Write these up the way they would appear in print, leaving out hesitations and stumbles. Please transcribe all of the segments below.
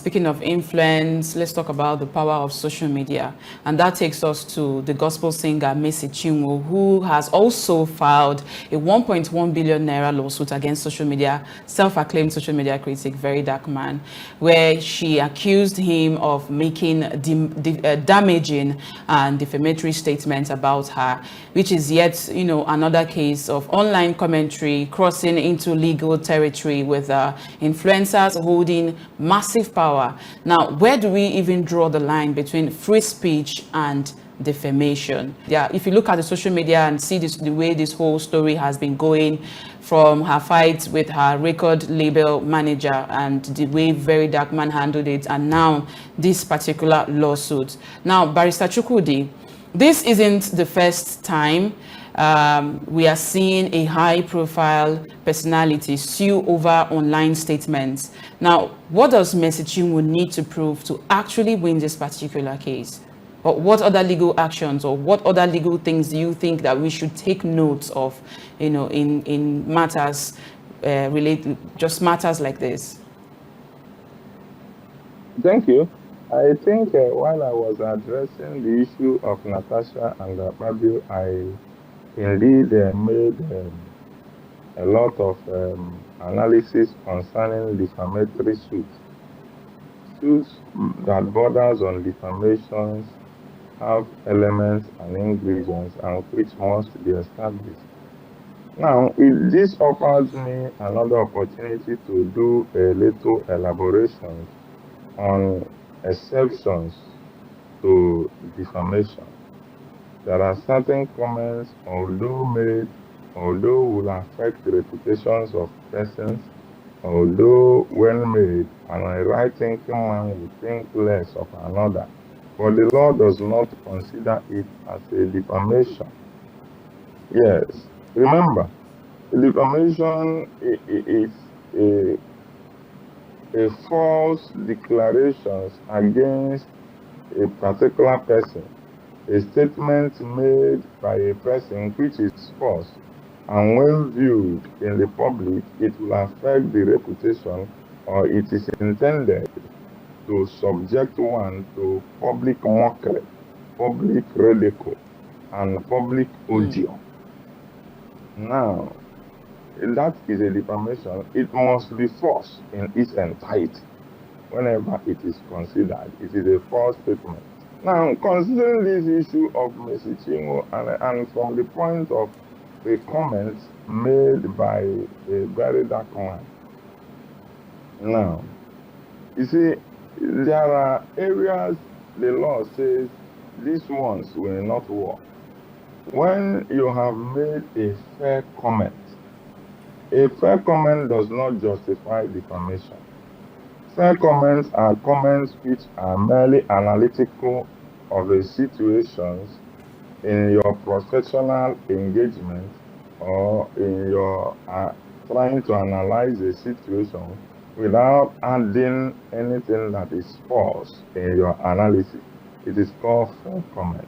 speaking of influence, let's talk about the power of social media. And that takes us to the gospel singer Mercy Chinwo, who has also filed a 1.1 billion naira lawsuit against social media, self-acclaimed social media critic, Very Dark Man, where she accused him of making damaging and defamatory statements about her, which is yet, another case of online commentary crossing into legal territory with influencers holding massive power. Now, where do we even draw the line between free speech and defamation? Yeah, if you look at the social media and see the way this whole story has been going, from her fight with her record label manager and the way Very Dark Man handled it, and now this particular lawsuit. Now, Barrister Chukwudi, this isn't the first time we are seeing a high-profile personality sue over online statements. Now, what does Mercy Chinwo need to prove to actually win this particular case? Or what other legal actions or what other legal things do you think that we should take notes of, in matters related, just matters like this? Thank you. I think while I was addressing the issue of Natasha and Fabio, I indeed made a lot of analysis concerning defamatory suits. Suits that borders on defamations have elements and ingredients and which must be established. Now, this offers me another opportunity to do a little elaboration on exceptions to defamation. There are certain comments, although will affect the reputations of persons, although when made, a right-thinking man will think less of another. But the law does not consider it as a defamation. Yes, remember, defamation is a false declarations against a particular person, a statement made by a person which is false, and when viewed in the public, it will affect the reputation, or it is intended to subject one to public mockery, public ridicule, and public odium. Now, that is a defamation. It must be false in its entirety. Whenever it is considered, it is a false statement. Now, considering this issue of Mercy Chinwo and from the point of the comments made by a Very Dark Man, now, you see, there are areas the law says these ones will not work. When you have made a fair comment does not justify defamation. Fair comments are comments which are merely analytical of a situation in your professional engagement or in your trying to analyze a situation without adding anything that is false in your analysis. It is called fair comment.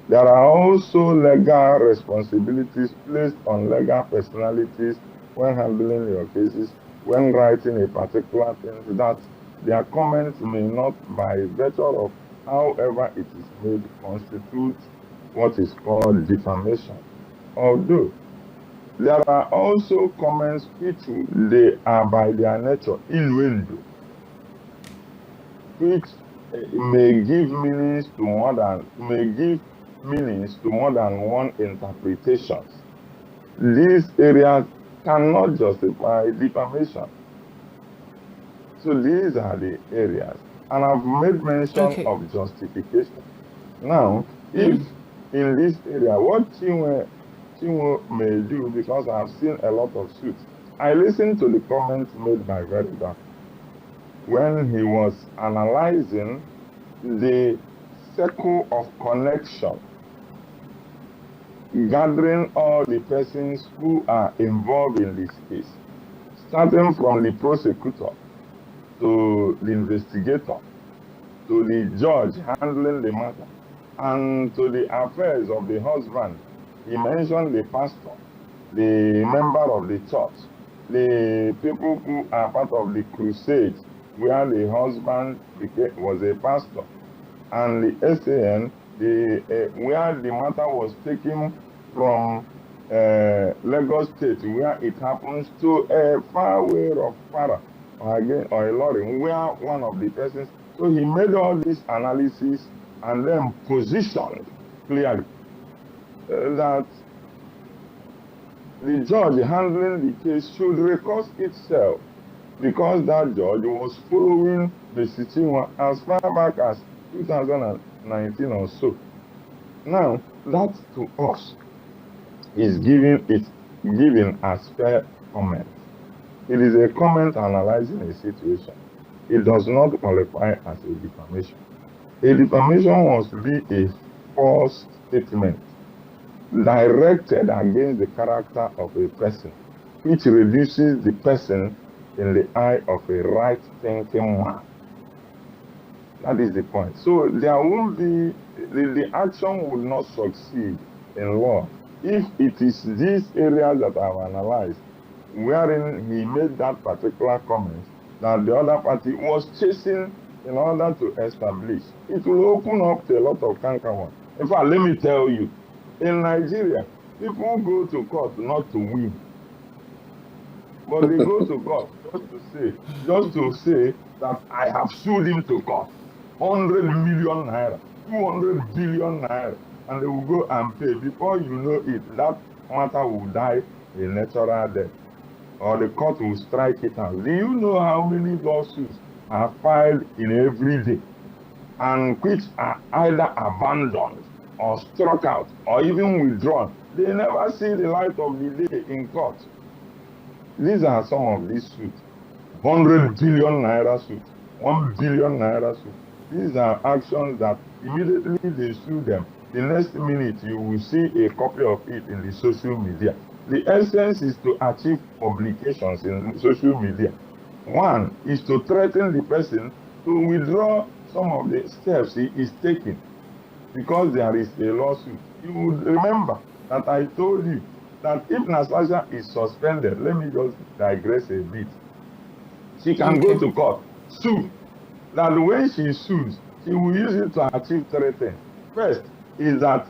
There are also legal responsibilities placed on legal personalities when handling your cases, when writing a particular thing, that their comments may not, by virtue of however it is made, constitute what is called defamation. Although there are also comments which they are by their nature innuendo, which may give meanings to more than one interpretation. These areas cannot justify defamation. So these are the areas. And I've made mention of justification. Now, if in this area, what Chinwo may do, because I've seen a lot of suits, I listened to the comments made by Very Dark when he was analyzing the circle of connection, gathering all the persons who are involved in this case, starting from the prosecutor to the investigator, to the judge handling the matter, and to the affairs of the husband. He mentioned the pastor, the member of the church, the people who are part of the crusade where the husband was a pastor, and the SAN, where the matter was taken from Lagos State, where it happens, to a far away of Para, or again, or a lorry, where one of the persons. So he made all this analysis and then positioned clearly that the judge handling the case should recuse itself, because that judge was following Mercy Chinwo as far back as 2019 or so. Now, that to us is given as fair comment. It is a comment analyzing a situation. It does not qualify as a defamation. A defamation must be a false statement directed against the character of a person, which reduces the person in the eye of a right-thinking man. That is the point. So there will be, the action will not succeed in law if it is these areas that I've analyzed, wherein he made that particular comment that the other party was chasing in order to establish. It will open up to a lot of cankerworm. In fact, let me tell you, in Nigeria, people go to court not to win, but they go to court just to say that I have sued him to court. 100 million naira, 200 billion naira, and they will go and pay. Before you know it, that matter will die a natural death, or the court will strike it out. Do you know how many lawsuits are filed in every day, and which are either abandoned or struck out or even withdrawn? They never see the light of the day in court. These are some of these suits. 100 billion naira suits, 1 billion naira suits. These are actions that immediately they sue them. The next minute you will see a copy of it in the social media. The essence is to achieve publications in social media. One is to threaten the person to withdraw some of the steps he is taking, because there is a lawsuit. You would remember that I told you that if Natasha is suspended, let me just digress a bit, she can go to court, sue. That when she sues, she will use it to achieve three things. First is that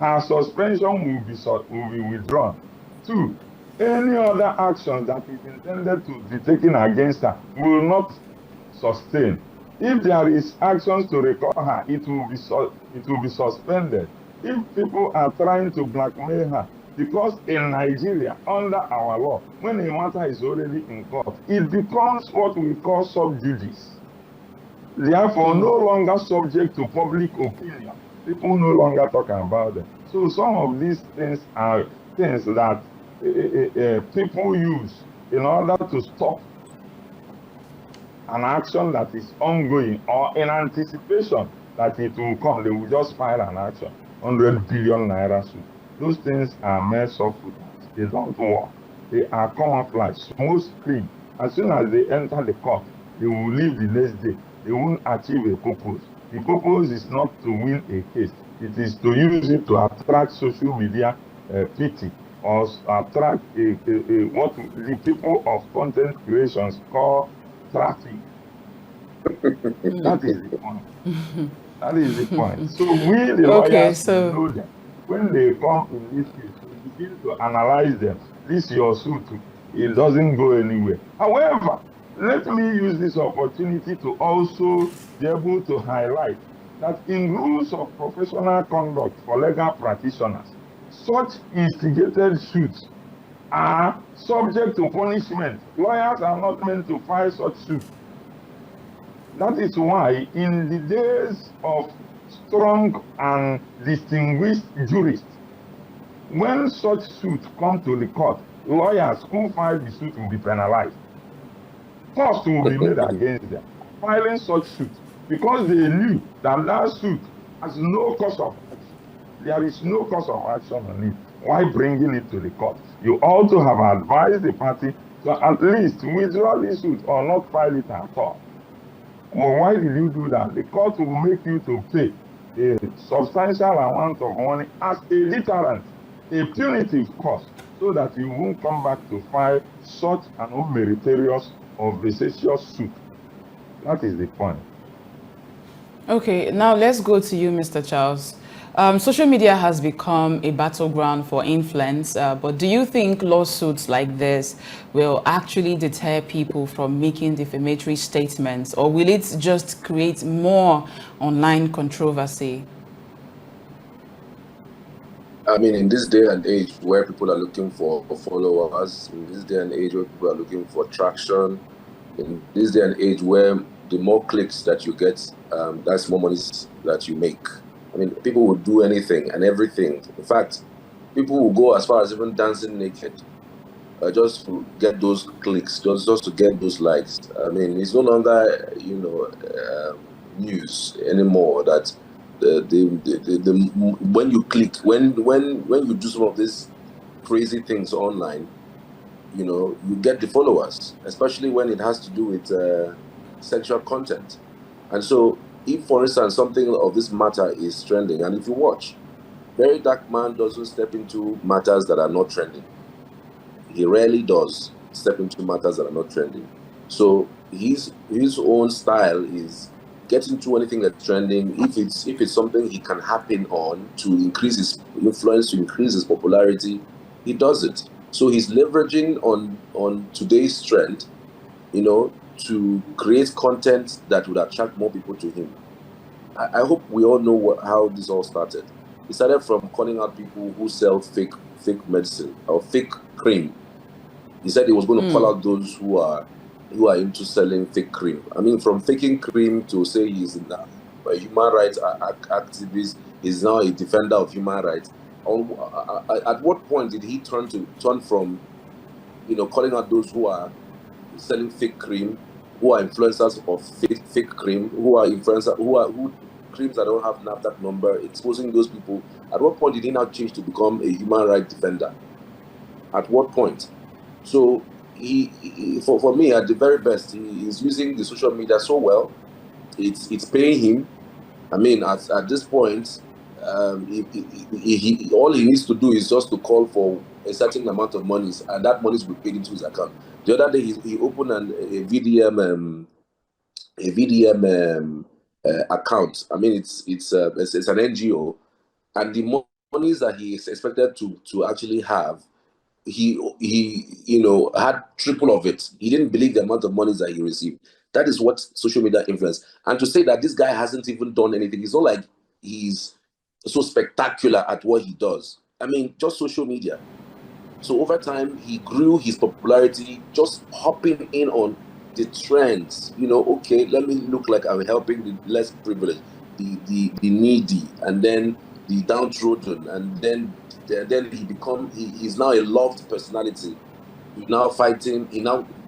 her suspension will be withdrawn. Two, any other action that is intended to be taken against her will not sustain. If there is actions to recall her, it will be suspended. If people are trying to blackmail her, because in Nigeria, under our law, when a matter is already in court, it becomes what we call sub judice. Therefore, no longer subject to public opinion. People no longer talk about them. So some of these things are things that people use in order to stop an action that is ongoing, or in anticipation that it will come. They will just file an action. 100 billion naira suit. Those things are mere subterfuge. They don't work. They are camouflage, smooth screen. As soon as they enter the court, they will leave the next day. They won't achieve a purpose. The purpose is not to win a case. It is to use it to attract social media pity, or attract what the people of content creations call traffic. That is the point. That is the point. So we, the lawyers, know them. When they come in this case, we begin to analyze them. This your suit, it doesn't go anywhere. However, let me use this opportunity to also be able to highlight that in rules of professional conduct for legal practitioners, such instigated suits are subject to punishment. Lawyers are not meant to file such suits. That is why in the days of strong and distinguished jurists, when such suits come to the court, lawyers who file the suit will be penalized. Costs will be made against them filing such suits, because they knew that that suit has no cause of action. There is no cause of action on it. Why bringing it to the court? You ought to have advised the party to at least withdraw the suit or not file it at all. Well, why did you do that? The court will make you to pay a substantial amount of money as a deterrent, a punitive cost, so that you won't come back to file such an unmeritorious or vexatious suit. That is the point. Okay, now let's go to you, Mr. Charles. Social media has become a battleground for influence, but do you think lawsuits like this will actually deter people from making defamatory statements, or will it just create more online controversy? I mean, in this day and age where people are looking for followers, in this day and age where people are looking for traction, in this day and age where the more clicks that you get, that's more money that you make. I mean, people will do anything and everything. In fact, people will go as far as even dancing naked just to get those clicks, just to get those likes. I mean, it's no longer, news anymore that when you click, when you do some of these crazy things online, you get the followers, especially when it has to do with sexual content. And so, if, for instance, something of this matter is trending, and if you watch, Very Dark Man doesn't step into matters that are not trending. He rarely does step into matters that are not trending. So his own style is get into anything that's trending. If it's something he can happen on to increase his influence, to increase his popularity, he does it. So he's leveraging on today's trend, to create content that would attract more people to him. I hope we all know how this all started. It started from calling out people who sell fake medicine or fake cream. He said he was going to call out those who are into selling fake cream. I mean, from faking cream to say he's a human rights activist, he's now a defender of human rights. At what point did he turn from, calling out those who are selling fake cream, who are influencers of fake cream, who creams that don't have NAFDAC number, exposing those people? At what point did he now change to become a human rights defender? At what point? So for me, at the very best, he is using the social media so well. It's paying him. I mean, at this point, all he needs to do is just to call for a certain amount of money, and that money will be paid into his account. The other day, he opened a VDM account. I mean, it's an NGO, and the monies that he is expected to actually have, he had triple of it. He didn't believe the amount of money that he received. That is what social media influence. And to say that this guy hasn't even done anything, it's not like he's so spectacular at what he does. I mean, just social media. So over time, he grew his popularity just hopping in on the trends. Okay, let me look like I'm helping the less privileged, the needy, and then the downtrodden, and then he's now a loved personality. He's now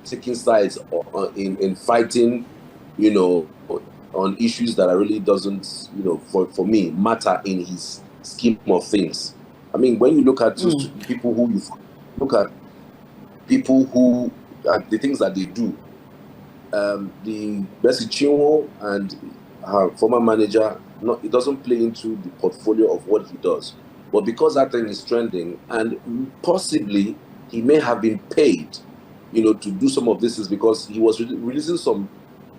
taking sides in fighting, on issues that really doesn't, for me, matter in his scheme of things. I mean, when you look at people who you look at people who the things that they do, the Mercy Chinwo and her former manager, it doesn't play into the portfolio of what he does. But because that thing is trending, and possibly he may have been paid, to do some of this, is because he was releasing some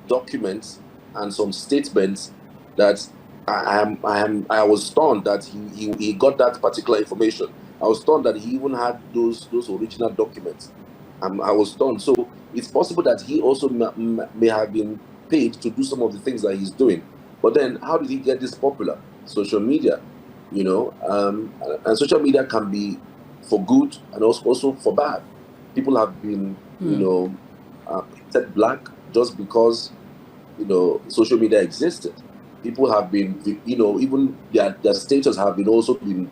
documents and some statements that I was stunned that he got that particular information. I was stunned that he even had those original documents. I was stunned. So it's possible that he also may have been paid to do some of the things that he's doing. But then, how did he get this popular? Social media, and social media can be for good and also for bad. People have been, painted black just because, social media existed. People have been, even their status have been also been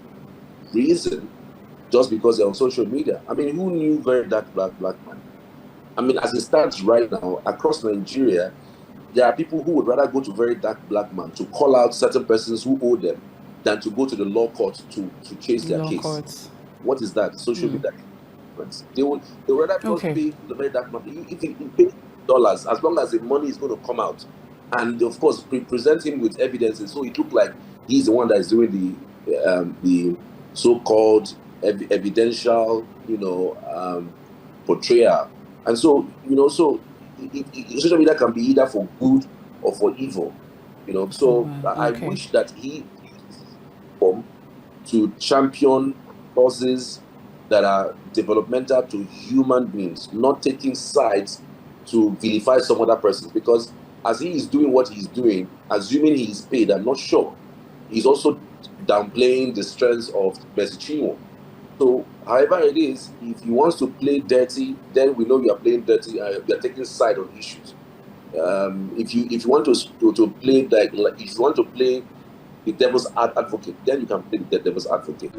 risen just because they're on social media. I mean, who knew Very Dark Black Man? I mean, as it stands right now, across Nigeria, there are people who would rather go to Very Dark Black Man to call out certain persons who owe them than to go to the law court to chase their case. Courts. What is that? Social media. They would rather just pay the Very Dark Man. If he pays dollars, as long as the money is going to come out, and of course present him with evidences, so it looked like he's the one that is doing the so-called evidential, portrayal. And so, so social media can be either for good or for evil, you know. So I Okay. wish that he to champion causes that are developmental to human beings, not taking sides to vilify some other person. Because as he is doing what he's doing, assuming he is paid, I'm not sure, he's also downplaying the strengths of Mercy Chinwo. So, however it is, if he wants to play dirty, then we know you are playing dirty. You are taking side on issues. If you want to play like if you want to play the devil's advocate, then you can play the devil's advocate.